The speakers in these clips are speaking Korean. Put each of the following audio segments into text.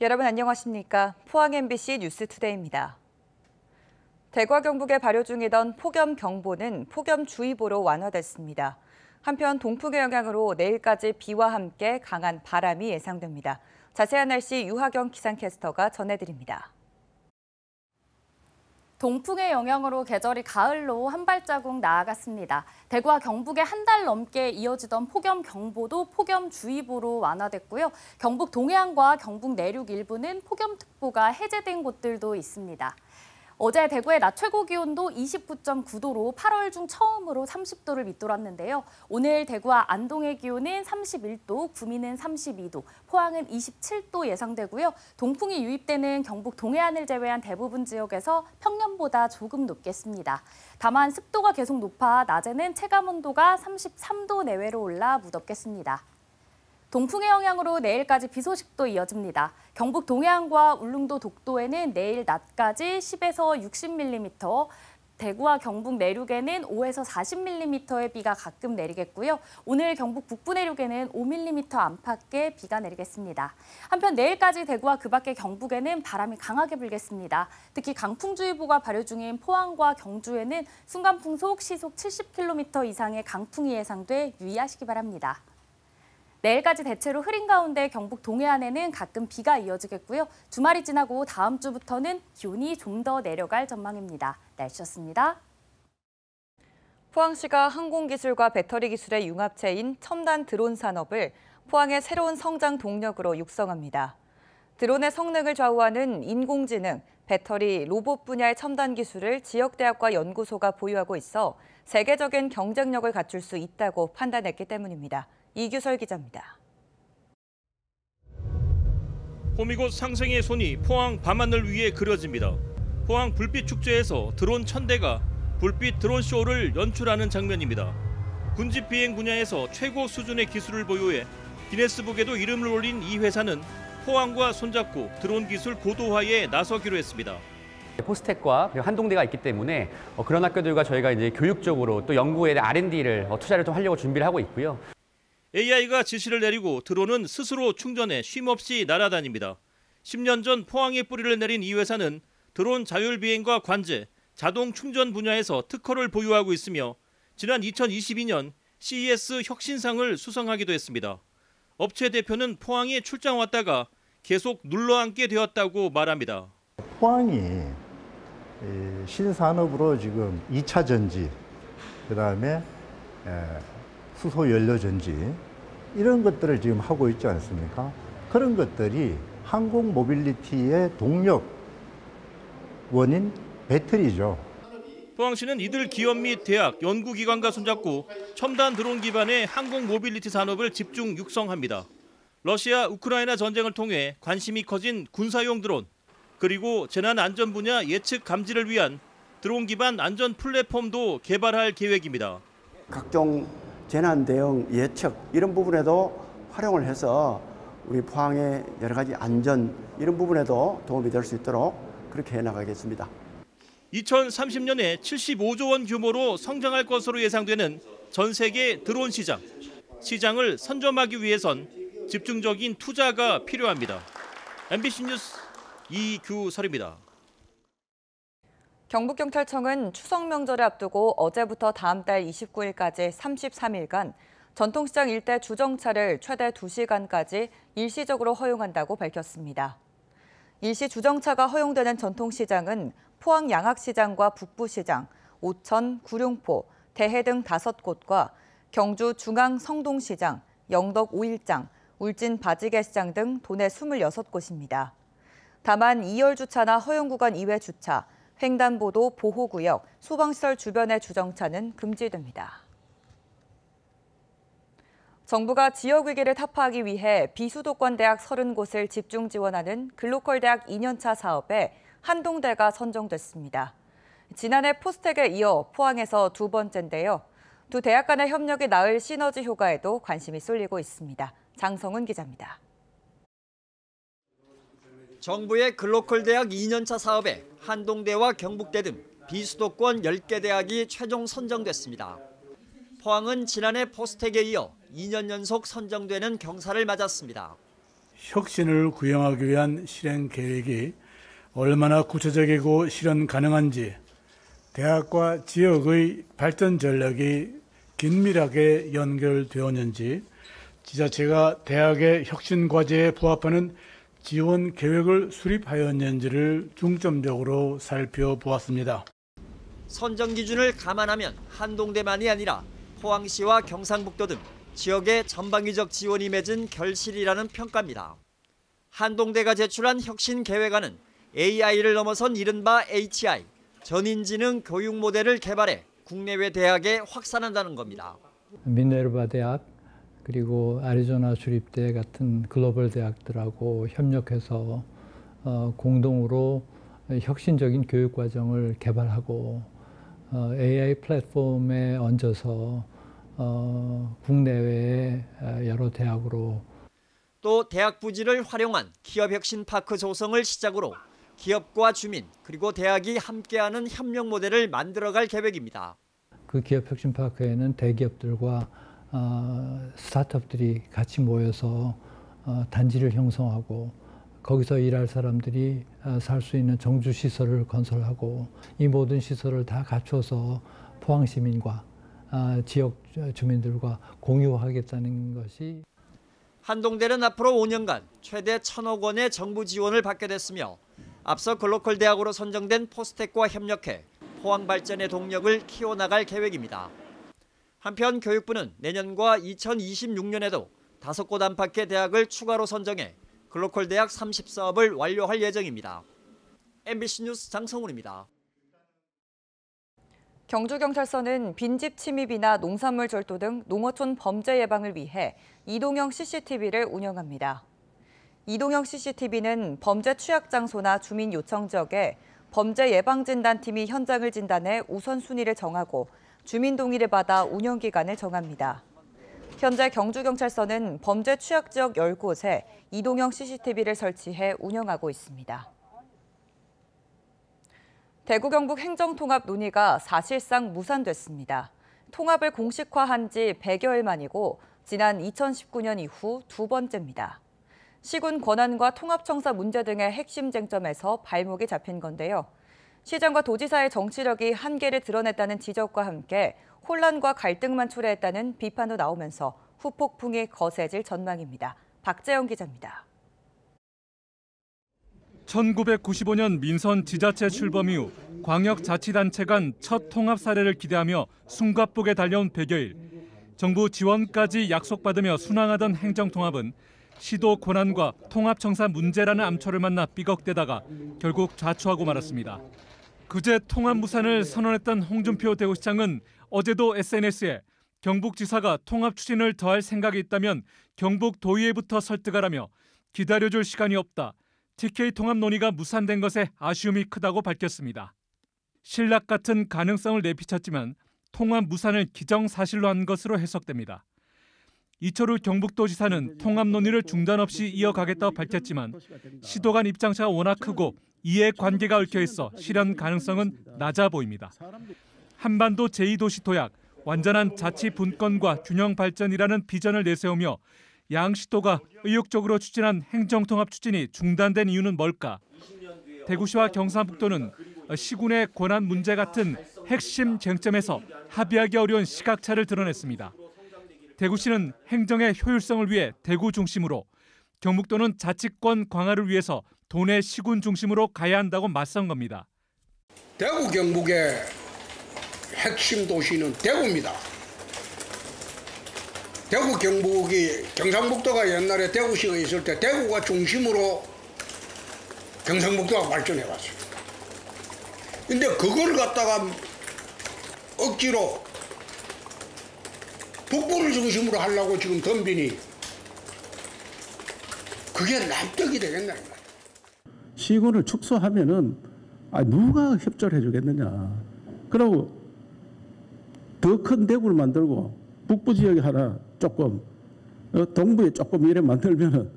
여러분 안녕하십니까? 포항 MBC 뉴스투데이입니다. 대구와 경북에 발효 중이던 폭염경보는 폭염주의보로 완화됐습니다. 한편 동풍의 영향으로 내일까지 비와 함께 강한 바람이 예상됩니다. 자세한 날씨 유하경 기상캐스터가 전해드립니다. 동풍의 영향으로 계절이 가을로 한 발자국 나아갔습니다. 대구와 경북에 한 달 넘게 이어지던 폭염경보도 폭염주의보로 완화됐고요. 경북 동해안과 경북 내륙 일부는 폭염특보가 해제된 곳들도 있습니다. 어제 대구의 낮 최고 기온도 29.9도로 8월 중 처음으로 30도를 밑돌았는데요. 오늘 대구와 안동의 기온은 31도, 구미는 32도, 포항은 27도 예상되고요. 동풍이 유입되는 경북 동해안을 제외한 대부분 지역에서 평년보다 조금 높겠습니다. 다만 습도가 계속 높아 낮에는 체감온도가 33도 내외로 올라 무덥겠습니다. 동풍의 영향으로 내일까지 비 소식도 이어집니다. 경북 동해안과 울릉도 독도에는 내일 낮까지 10에서 60mm, 대구와 경북 내륙에는 5에서 40mm의 비가 가끔 내리겠고요. 오늘 경북 북부 내륙에는 5mm 안팎의 비가 내리겠습니다. 한편 내일까지 대구와 그 밖의 경북에는 바람이 강하게 불겠습니다. 특히 강풍주의보가 발효 중인 포항과 경주에는 순간풍속 시속 70km 이상의 강풍이 예상돼 유의하시기 바랍니다. 내일까지 대체로 흐린 가운데 경북 동해안에는 가끔 비가 이어지겠고요. 주말이 지나고 다음 주부터는 기온이 좀 더 내려갈 전망입니다. 날씨였습니다. 포항시가 항공기술과 배터리 기술의 융합체인 첨단 드론 산업을 포항의 새로운 성장 동력으로 육성합니다. 드론의 성능을 좌우하는 인공지능, 배터리, 로봇 분야의 첨단 기술을 지역대학과 연구소가 보유하고 있어 세계적인 경쟁력을 갖출 수 있다고 판단했기 때문입니다. 이규설 기자입니다. 호미곶 상생의 손이 포항 밤하늘 위에 그려집니다. 포항 불빛 축제에서 드론 1000대가 불빛 드론 쇼를 연출하는 장면입니다. 군집 비행 분야에서 최고 수준의 기술을 보유해 기네스북에도 이름을 올린 이 회사는 포항과 손잡고 드론 기술 고도화에 나서기로 했습니다. 포스텍과 그리고 한동대가 있기 때문에 그런 학교들과 저희가 이제 교육적으로 또 연구에 R&D를 투자를 좀 하려고 준비를 하고 있고요. AI가 지시를 내리고 드론은 스스로 충전해 쉼없이 날아다닙니다. 10년 전 포항에 뿌리를 내린 이 회사는 드론 자율비행과 관제, 자동 충전 분야에서 특허를 보유하고 있으며 지난 2022년 CES 혁신상을 수상하기도 했습니다. 업체 대표는 포항에 출장 왔다가 계속 눌러앉게 되었다고 말합니다. 포항이 신산업으로 지금 2차 전지, 그다음에 수소 연료 전지 이런 것들을 지금 하고 있지 않습니까? 그런 것들이 항공 모빌리티의 동력 원인 배터리죠. 포항시는 이들 기업 및 대학, 연구기관과 손잡고 첨단 드론 기반의 항공 모빌리티 산업을 집중 육성합니다. 러시아, 우크라이나 전쟁을 통해 관심이 커진 군사용 드론, 그리고 재난 안전 분야 예측 감지를 위한 드론 기반 안전 플랫폼도 개발할 계획입니다. 각종 재난 대응 예측 이런 부분에도 활용을 해서 우리 포항의 여러 가지 안전 이런 부분에도 도움이 될 수 있도록 그렇게 해나가겠습니다. 2030년에 75조 원 규모로 성장할 것으로 예상되는 전 세계 드론 시장. 시장을 선점하기 위해선 집중적인 투자가 필요합니다. MBC 뉴스 이규설입니다. 경북경찰청은 추석 명절을 앞두고 어제부터 다음 달 29일까지 33일간 전통시장 일대 주정차를 최대 2시간까지 일시적으로 허용한다고 밝혔습니다. 일시 주정차가 허용되는 전통시장은 포항 양악시장과 북부시장, 오천, 구룡포, 대해 등 5곳과 경주 중앙 성동시장, 영덕 5일장, 울진 바지개시장 등 도내 26곳입니다. 다만 2열 주차나 허용 구간 이외 주차, 횡단보도 보호구역, 소방시설 주변의 주정차는 금지됩니다. 정부가 지역위기를 타파하기 위해 비수도권 대학 30곳을 집중 지원하는 글로컬 대학 2년차 사업에 한동대가 선정됐습니다. 지난해 포스텍에 이어 포항에서 두 번째인데요. 두 대학 간의 협력이 낳을 시너지 효과에도 관심이 쏠리고 있습니다. 장성은 기자입니다. 정부의 글로컬 대학 2년차 사업에 한동대와 경북대 등 비수도권 10개 대학이 최종 선정됐습니다. 포항은 지난해 포스텍에 이어 2년 연속 선정되는 경사를 맞았습니다. 혁신을 구현하기 위한 실행 계획이 얼마나 구체적이고 실현 가능한지, 대학과 지역의 발전 전략이 긴밀하게 연결되었는지, 지자체가 대학의 혁신 과제에 부합하는 지원 계획을 수립하였는지를 중점적으로 살펴보았습니다. 선정 기준을 감안하면 한동대만이 아니라 포항시와 경상북도 등 지역의 전방위적 지원이 맺은 결실이라는 평가입니다. 한동대가 제출한 혁신 계획안은 AI를 넘어선 이른바 HI, 전인지능 교육 모델을 개발해 국내외 대학에 확산한다는 겁니다. 미네르바 대학 그리고 애리조나 주립대 같은 글로벌 대학들하고 협력해서 공동으로 혁신적인 교육 과정을 개발하고 AI 플랫폼에 얹어서 국내외의 여러 대학으로 또 대학 부지를 활용한 기업혁신파크 조성을 시작으로 기업과 주민 그리고 대학이 함께하는 협력 모델을 만들어갈 계획입니다. 그 기업혁신파크에는 대기업들과 스타트업들이 같이 모여서 단지를 형성하고 거기서 일할 사람들이 살 수 있는 정주 시설을 건설하고 이 모든 시설을 다 갖춰서 포항 시민과 지역 주민들과 공유하겠다는 것이. 한동대는 앞으로 5년간 최대 1,000억 원의 정부 지원을 받게 됐으며 앞서 글로컬 대학으로 선정된 포스텍과 협력해 포항 발전의 동력을 키워나갈 계획입니다. 한편 교육부는 내년과 2026년에도 5곳 안팎의 대학을 추가로 선정해 글로컬 대학 30사업을 완료할 예정입니다. MBC 뉴스 장성훈입니다. 경주경찰서는 빈집 침입이나 농산물 절도 등 농어촌 범죄 예방을 위해 이동형 CCTV를 운영합니다. 이동형 CCTV는 범죄 취약 장소나 주민 요청 지역에 범죄 예방 진단팀이 현장을 진단해 우선순위를 정하고 주민 동의를 받아 운영 기간을 정합니다. 현재 경주경찰서는 범죄 취약 지역 10곳에 이동형 CCTV를 설치해 운영하고 있습니다. 대구 경북 행정통합 논의가 사실상 무산됐습니다. 통합을 공식화한 지 100여일 만이고 지난 2019년 이후 두 번째입니다. 시군 권한과 통합청사 문제 등의 핵심 쟁점에서 발목이 잡힌 건데요. 시장과 도지사의 정치력이 한계를 드러냈다는 지적과 함께 혼란과 갈등만 초래했다는 비판도 나오면서 후폭풍이 거세질 전망입니다. 박재영 기자입니다. 1995년 민선 지자체 출범 이후 광역자치단체 간 첫 통합 사례를 기대하며 숨가쁘게 달려온 100여일. 정부 지원까지 약속받으며 순항하던 행정통합은 시도 권한과 통합청사 문제라는 암초를 만나 삐걱대다가 결국 좌초하고 말았습니다. 그제 통합 무산을 선언했던 홍준표 대구시장은 어제도 SNS에 경북지사가 통합 추진을 더할 생각이 있다면 경북도의회부터 설득하라며 기다려줄 시간이 없다. TK 통합 논의가 무산된 것에 아쉬움이 크다고 밝혔습니다. 신락 같은 가능성을 내비쳤지만 통합 무산을 기정사실로 한 것으로 해석됩니다. 이철우 경북도지사는 통합 논의를 중단 없이 이어가겠다고 밝혔지만 시도 간 입장차가 워낙 크고 이해관계가 얽혀있어 실현 가능성은 낮아 보입니다. 한반도 제2도시 도약, 완전한 자치 분권과 균형 발전이라는 비전을 내세우며 양 시도가 의욕적으로 추진한 행정통합 추진이 중단된 이유는 뭘까? 대구시와 경상북도는 시군의 권한 문제 같은 핵심 쟁점에서 합의하기 어려운 시각차를 드러냈습니다. 대구시는 행정의 효율성을 위해 대구 중심으로, 경북도는 자치권 강화를 위해서 도내 시군 중심으로 가야 한다고 맞선 겁니다. 대구 경북의 핵심 도시는 대구입니다. 대구 경북이 경상북도가 옛날에 대구시가 있을 때 대구가 중심으로 경상북도가 발전해 왔어요. 근데 그걸 갖다가 억지로 북부를 중심으로 하려고 지금 덤비니 그게 납득이 되겠나? 시군을 축소하면은 누가 협조를 해주겠느냐. 그리고 더 큰 대구를 만들고 북부 지역에 하나 조금 동부에 조금 이래 만들면은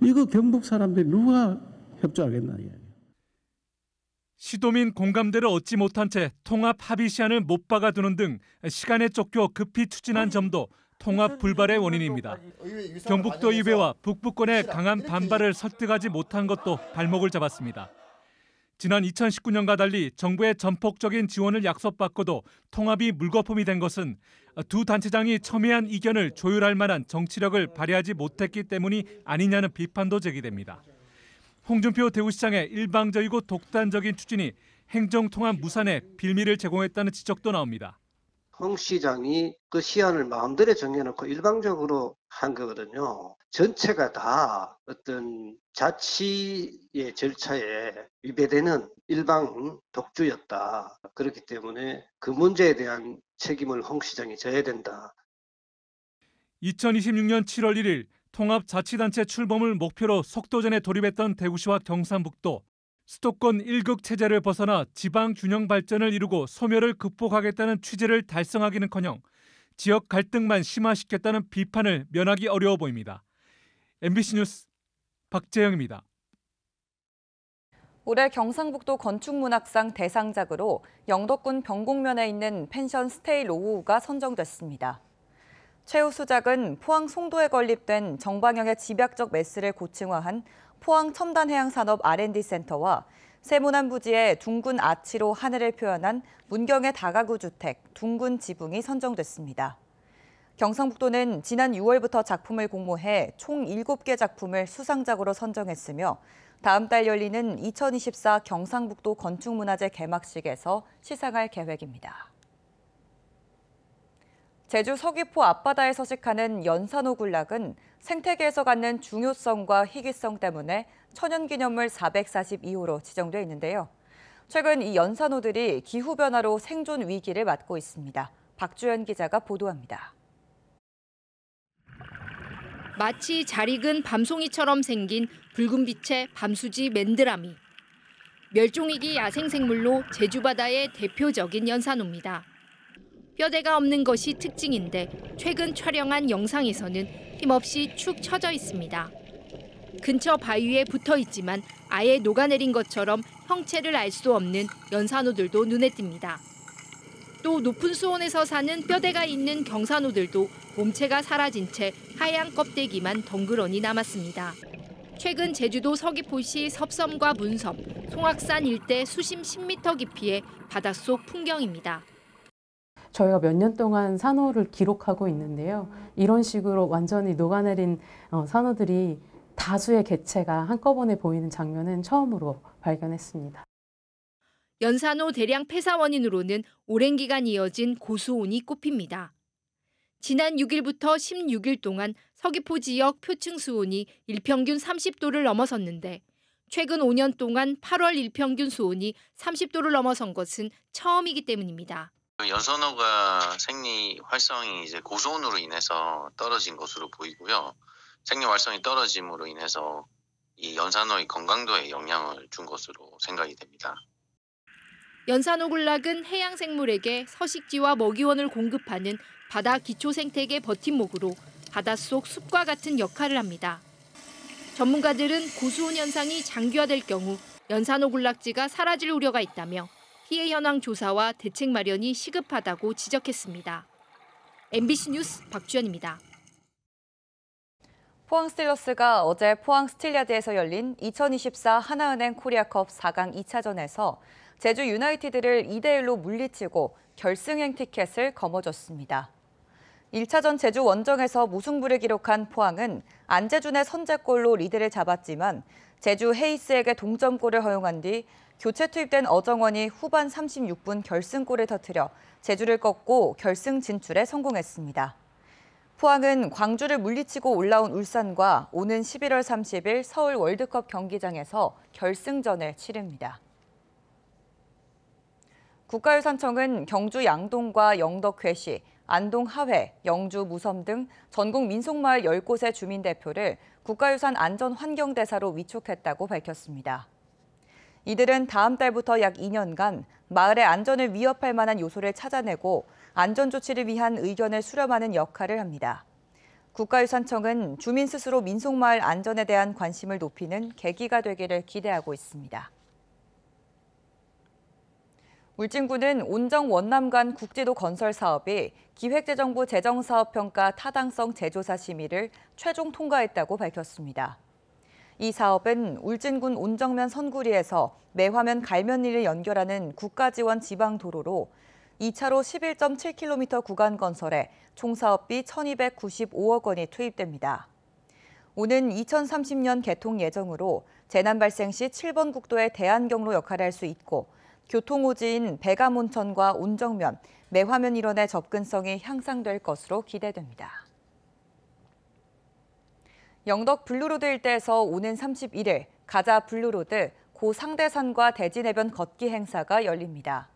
이거 경북 사람들이 누가 협조하겠나. 시도민 공감대를 얻지 못한 채 통합 합의 시한을 못 박아두는 등 시간에 쫓겨 급히 추진한 점도 통합 불발의 원인입니다. 경북도 의회와 북부권의 강한 반발을 설득하지 못한 것도 발목을 잡았습니다. 지난 2019년과 달리 정부의 전폭적인 지원을 약속받고도 통합이 물거품이 된 것은 두 단체장이 첨예한 이견을 조율할 만한 정치력을 발휘하지 못했기 때문이 아니냐는 비판도 제기됩니다. 홍준표 대구시장의 일방적이고 독단적인 추진이 행정통합 무산에 빌미를 제공했다는 지적도 나옵니다. 홍 시장이 그 시안을 마음대로 정해놓고 일방적으로 한 거거든요. 전체가 다 어떤 자치의 절차에 위배되는 일방 독주였다. 그렇기 때문에 그 문제에 대한 책임을 홍 시장이 져야 된다. 2026년 7월 1일 통합자치단체 출범을 목표로 속도전에 돌입했던 대구시와 경상북도. 수도권 1극 체제를 벗어나 지방 균형 발전을 이루고 소멸을 극복하겠다는 취지를 달성하기는커녕 지역 갈등만 심화시켰다는 비판을 면하기 어려워 보입니다. MBC 뉴스 박재영입니다. 올해 경상북도 건축문학상 대상작으로 영덕군 병곡면에 있는 펜션 스테이 로우가 선정됐습니다. 최우수작은 포항 송도에 건립된 정방형의 집약적 메스를 고층화한 포항 첨단해양산업 R&D 센터와 세모난 부지의 둥근 아치로 하늘을 표현한 문경의 다가구 주택 둥근 지붕이 선정됐습니다. 경상북도는 지난 6월부터 작품을 공모해 총 7개 작품을 수상작으로 선정했으며 다음 달 열리는 2024 경상북도 건축문화제 개막식에서 시상할 계획입니다. 제주 서귀포 앞바다에 서식하는 연산호 군락은 생태계에서 갖는 중요성과 희귀성 때문에 천연기념물 442호로 지정돼 있는데요. 최근 이 연산호들이 기후변화로 생존 위기를 맞고 있습니다. 박주연 기자가 보도합니다. 마치 잘 익은 밤송이처럼 생긴 붉은 빛의 밤수지 맨드라미. 멸종위기 야생생물로 제주 바다의 대표적인 연산호입니다. 뼈대가 없는 것이 특징인데 최근 촬영한 영상에서는 힘없이 축 처져 있습니다. 근처 바위에 붙어 있지만 아예 녹아내린 것처럼 형체를 알 수 없는 연산호들도 눈에 띕니다. 또 높은 수온에서 사는 뼈대가 있는 경산호들도 몸체가 사라진 채 하얀 껍데기만 덩그러니 남았습니다. 최근 제주도 서귀포시 섭섬과 문섬, 송악산 일대 수심 10m 깊이의 바닷속 풍경입니다. 저희가 몇 년 동안 산호를 기록하고 있는데요. 이런 식으로 완전히 녹아내린 산호들이 다수의 개체가 한꺼번에 보이는 장면은 처음으로 발견했습니다. 연산호 대량 폐사 원인으로는 오랜 기간 이어진 고수온이 꼽힙니다. 지난 6일부터 16일 동안 서귀포 지역 표층 수온이 일평균 30도를 넘어섰는데 최근 5년 동안 8월 일평균 수온이 30도를 넘어선 것은 처음이기 때문입니다. 연산호가 생리 활성이 이제 고수온으로 인해서 떨어진 것으로 보이고요. 생리 활성이 떨어짐으로 인해서 이 연산호의 건강도에 영향을 준 것으로 생각이 됩니다. 연산호 군락은 해양 생물에게 서식지와 먹이원을 공급하는 바다 기초 생태계 버팀목으로 바닷속 숲과 같은 역할을 합니다. 전문가들은 고수온 현상이 장기화될 경우 연산호 군락지가 사라질 우려가 있다며 피해 현황 조사와 대책 마련이 시급하다고 지적했습니다. MBC 뉴스 박주연입니다. 포항 스틸러스가 어제 포항 스틸야드에서 열린 2024 하나은행 코리아컵 4강 2차전에서 제주 유나이티드를 2대1로 물리치고 결승행 티켓을 거머쥐었습니다. 1차전 제주 원정에서 무승부를 기록한 포항은 안재준의 선제골로 리드를 잡았지만 제주 헤이스에게 동점골을 허용한 뒤 교체 투입된 어정원이 후반 36분 결승골을 터뜨려 제주를 꺾고 결승 진출에 성공했습니다. 포항은 광주를 물리치고 올라온 울산과 오는 11월 30일 서울 월드컵 경기장에서 결승전을 치릅니다. 국가유산청은 경주 양동과 영덕 회시, 안동 하회, 영주 무섬 등 전국 민속마을 10곳의 주민대표를 국가유산 안전환경대사로 위촉했다고 밝혔습니다. 이들은 다음 달부터 약 2년간 마을의 안전을 위협할 만한 요소를 찾아내고 안전조치를 위한 의견을 수렴하는 역할을 합니다. 국가유산청은 주민 스스로 민속마을 안전에 대한 관심을 높이는 계기가 되기를 기대하고 있습니다. 울진군은 온정 원남 간 국지도 건설 사업이 기획재정부 재정사업평가 타당성 재조사 심의를 최종 통과했다고 밝혔습니다. 이 사업은 울진군 온정면 선구리에서 매화면 갈면리를 연결하는 국가지원 지방도로로 2차로 11.7km 구간 건설에 총 사업비 1,295억 원이 투입됩니다. 오는 2030년 개통 예정으로 재난 발생 시 7번 국도의 대안경로 역할을 할 수 있고 교통호지인 백암온천과 온정면, 매화면 일원의 접근성이 향상될 것으로 기대됩니다. 영덕 블루로드 일대에서 오는 31일 가자 블루로드 고 상대산과 대진해변 걷기 행사가 열립니다.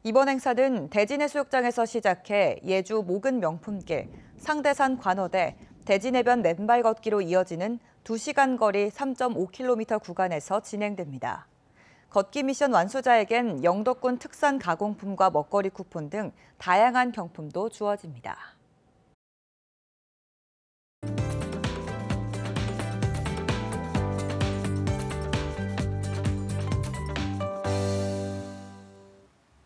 이번 행사는 대진해수욕장에서 시작해 예주 목은 명품길, 상대산 관어대, 대진해변 맨발 걷기로 이어지는 2시간 거리 3.5km 구간에서 진행됩니다. 걷기 미션 완수자에겐 영덕군 특산 가공품과 먹거리 쿠폰 등 다양한 경품도 주어집니다.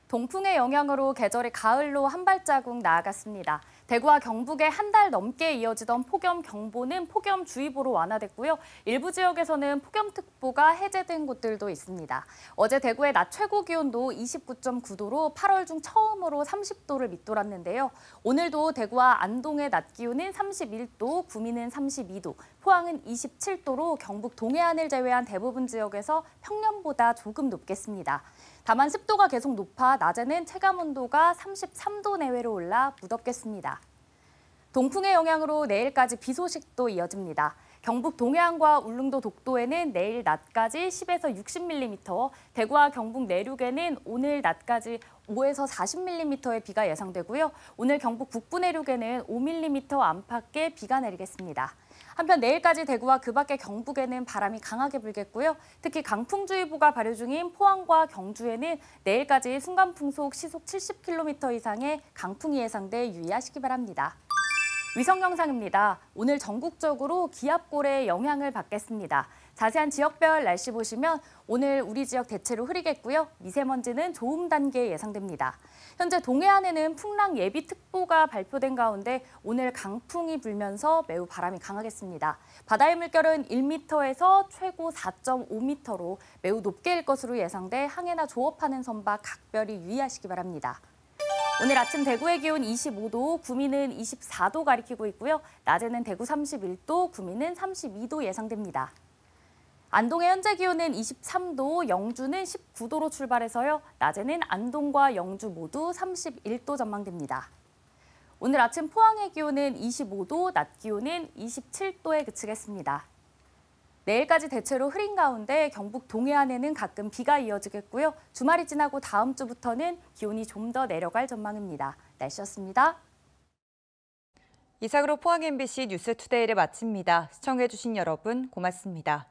동풍의 영향으로 계절이 가을로 한 발자국 나아갔습니다. 대구와 경북에 한 달 넘게 이어지던 폭염경보는 폭염주의보로 완화됐고요. 일부 지역에서는 폭염특보가 해제된 곳들도 있습니다. 어제 대구의 낮 최고 기온도 29.9도로 8월 중 처음으로 30도를 밑돌았는데요. 오늘도 대구와 안동의 낮 기온은 31도, 구미는 32도, 포항은 27도로 경북 동해안을 제외한 대부분 지역에서 평년보다 조금 높겠습니다. 다만 습도가 계속 높아 낮에는 체감온도가 33도 내외로 올라 무덥겠습니다. 동풍의 영향으로 내일까지 비 소식도 이어집니다. 경북 동해안과 울릉도 독도에는 내일 낮까지 10에서 60mm, 대구와 경북 내륙에는 오늘 낮까지 5에서 40mm의 비가 예상되고요. 오늘 경북 북부 내륙에는 5mm 안팎의 비가 내리겠습니다. 한편 내일까지 대구와 그 밖의 경북에는 바람이 강하게 불겠고요. 특히 강풍주의보가 발효 중인 포항과 경주에는 내일까지 순간풍속 시속 70km 이상의 강풍이 예상돼 유의하시기 바랍니다. 위성 영상입니다. 오늘 전국적으로 기압골의 영향을 받겠습니다. 자세한 지역별 날씨 보시면 오늘 우리 지역 대체로 흐리겠고요. 미세먼지는 좋음 단계에 예상됩니다. 현재 동해안에는 풍랑 예비특보가 발표된 가운데 오늘 강풍이 불면서 매우 바람이 강하겠습니다. 바다의 물결은 1m에서 최고 4.5m로 매우 높게 일 것으로 예상돼 항해나 조업하는 선박 각별히 유의하시기 바랍니다. 오늘 아침 대구의 기온 25도, 구미는 24도 가리키고 있고요. 낮에는 대구 31도, 구미는 32도 예상됩니다. 안동의 현재 기온은 23도, 영주는 19도로 출발해서요. 낮에는 안동과 영주 모두 31도 전망됩니다. 오늘 아침 포항의 기온은 25도, 낮 기온은 27도에 그치겠습니다. 내일까지 대체로 흐린 가운데 경북 동해안에는 가끔 비가 이어지겠고요. 주말이 지나고 다음 주부터는 기온이 좀 더 내려갈 전망입니다. 날씨였습니다. 이상으로 포항 MBC 뉴스투데이를 마칩니다. 시청해주신 여러분 고맙습니다.